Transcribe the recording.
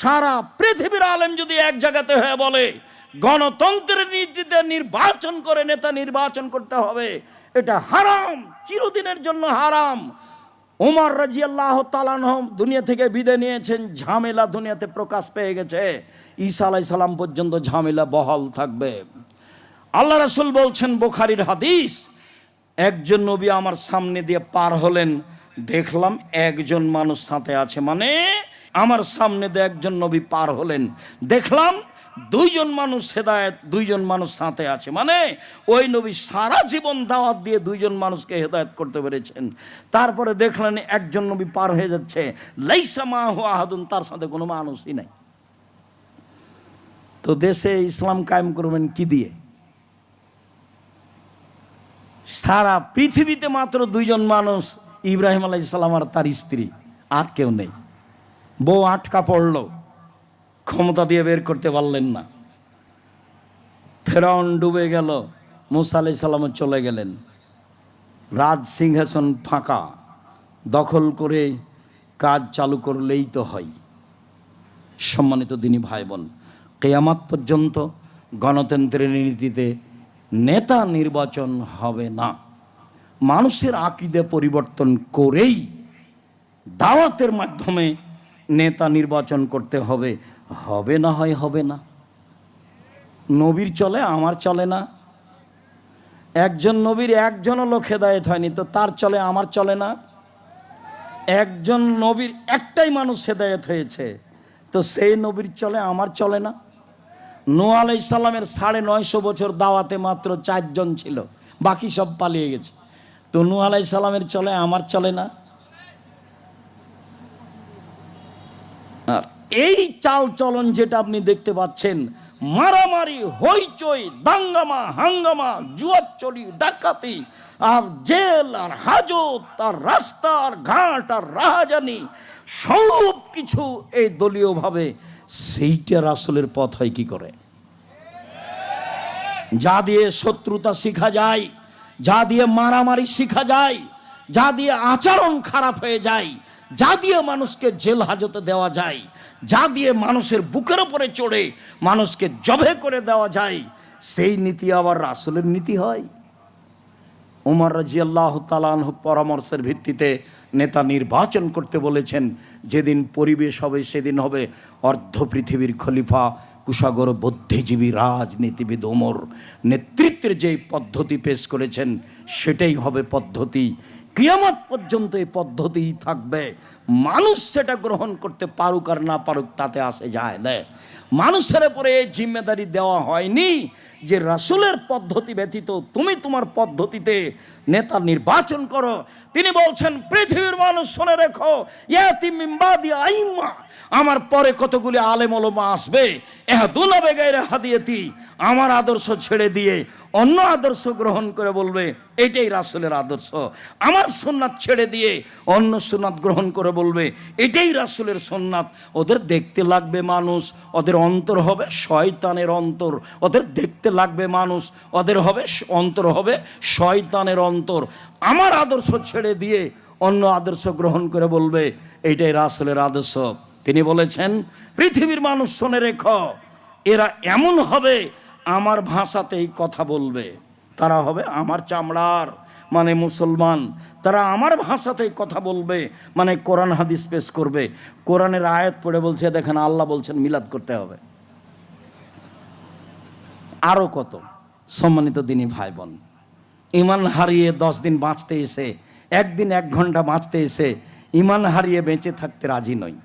সারা পৃথিবীর আলেম যদি এক জায়গাতে হয়ে বলে গণতন্ত্রের নীতিতে নির্বাচন করে নেতা নির্বাচন করতে হবে, এটা হারাম, চিরদিনের জন্য হারাম। ওমর রাদিয়াল্লাহু তাআলা আনহু দুনিয়া থেকে বিদায় নিয়েছেন, ঝামেলা দুনিয়াতে প্রকাশ পেয়ে গেছে। ঈসা আলাইহিস সালাম পর্যন্ত ঝামেলা বহাল থাকবে। আল্লাহ রাসূল বলছেন, বুখারীর হাদিস, একজন নবী আমার সামনে দিয়ে পার হলেন, দেখলাম একজন মানুষ সাথে আছে। মানে আমার সামনে দিয়ে একজন নবী পার হলেন, দেখলাম দুইজন মানুষ হেদায়েত, দুইজন মানুষ সাথে আছে। মানে ওই নবী সারা জীবন দাওয়াত দিয়ে দুইজন মানুষকে হেদায়েত করতে পেরেছেন। তারপরে দেখলেন একজন নবী পার হয়ে যাচ্ছে, লাইসা মাহু আহাদুন, তার সাথে কোনো মানুষই নাই। তো দেশে ইসলাম কায়েম করবেন কি দিয়ে? সারা পৃথিবীতে মাত্র দুইজন মানুষ, ইব্রাহিম আলাইহিস সালাম আর তার স্ত্রী, আর কেউ নেই। বউ আটকা পড়ল, ক্ষমতা দিয়ে বের করতে পারলেন না। ফেরাউন ডুবে গেল, মুসা আলাইহিস সালাম চলে গেলেন। রাজ সিংহাসন ফাঁকা, দখল করে কাজ চালু করলেই তো হয়। সম্মানিত দিনী ভাই বোন, কিয়ামত পর্যন্ত গণতন্ত্রের নীতিতে নেতা নির্বাচন হবে না। মানুষের আকীদা পরিবর্তন করেই দাওয়াতের মাধ্যমে নেতা নির্বাচন করতে হবে। হবে না হয় হবে না। নবীর চলে, আমার চলে না। একজন নবীর একজনও লোক হেদায়েত হয়নি, তো তার চলে, আমার চলে না। একজন নবীর একটাই মানুষ হেদায়েত হয়েছে, তো সেই নবীর চলে, আমার চলে না। নূহ আলাইহিস সালামের 950 বছর দাওয়াতে মাত্র 4 জন ছিল, বাকি সব পালিয়ে গেছে। তো নূহ আলাইহিস সালামের চলে, আমার চলে না। আর এই চাল চলন যেটা আপনি দেখতে পাচ্ছেন, মারামারি, হইচই, দাঙ্গামা, হাঙ্গামা, জুয়াচুরি, ডাকাতি, আর জেল, আর হাজত, আর রাস্তা, আর ঘাট, আর রাহাজানি, সব কিছু এই দলীয়ভাবে, সেইটা রাসূলের পথ হয় কি করে? যা দিয়ে শত্রুতা শিখা যায়, যা দিয়ে মারামারি শিখা যায়, যা দিয়ে আচরণ খারাপ হয়ে যায়, যা দিয়ে মানুষকে জেল হাজতে দেওয়া যায়, যা দিয়ে মানুষের বুকের উপরে চড়ে মানুষকে জবে করে দেওয়া যায়, সেই নীতি আবার রাসূলের নীতি হয়? ওমর রাদিয়াল্লাহু তাআলা আনহু পরামর্শের ভিত্তিতে নেতা নির্বাচন করতে বলেছেন। যেদিন পরিবেশ হবে সেদিন হবে অর্ধ পৃথিবীর খলিফা, কুশাগর বুদ্ধিজীবী রাজনীতিবিদ ওমর নেতৃত্বের যে পদ্ধতি পেশ করেছেন সেটাই হবে পদ্ধতি। কিয়ামত পর্যন্ত এই পদ্ধতিই থাকবে। মানুষ সেটা গ্রহণ করতে পারুক আর না পারুক তাতে আসে যায় না। মানুষের উপরে এই জিম্মেদারি দেওয়া হয়নি যে রাসূলের পদ্ধতি ব্যতীত তুমি তোমার পদ্ধতিতে নেতা নির্বাচন করো। তিনি বলছেন, পৃথিবীর মানুষ শুনে রেখো, ইয়াতি মিন বাদি আইম্মা, আমার পরে কতগুলি আলেম ওলামা আসবে, ইহদুনা বিগাইরি হাদিয়াতি, আমার আদর্শ ছেড়ে দিয়ে অন্য আদর্শ গ্রহণ করে বলবে এটাই রাসূলের আদর্শ। আমার সুন্নাত ছেড়ে দিয়ে অন্য সুন্নাত গ্রহণ করে বলবে এটাই রাসূলের সুন্নাত। ওদের দেখতে লাগবে মানুষ, ওদের অন্তর হবে শয়তানের অন্তর। ওদের দেখতে লাগবে মানুষ, ওদের হবে অন্তর হবে শয়তানের অন্তর। আমার আদর্শ ছেড়ে দিয়ে অন্য আদর্শ গ্রহণ করে বলবে এইটাই রাসূলের আদর্শ। তিনি বলেছেন, পৃথিবীর মানুষ শুনে রেখো, এরা এমন হবে আমার ভাষাতেই কথা বলবে। তারা হবে আমার চামড়ার, মানে মুসলমান। তারা আমার ভাষাতেই কথা বলবে, মানে কোরআন হাদিস পেশ করবে। কোরআনের আয়াত পড়ে বলছে, দেখেন আল্লাহ বলছেন মিলাদ করতে হবে। আরও কত। সম্মানিত দিনী ভাই বোন, ইমান হারিয়ে 10 দিন বাঁচতে এসে, একদিন 1 ঘন্টা বাঁচতে এসে ইমান হারিয়ে বেঁচে থাকতে রাজি নই।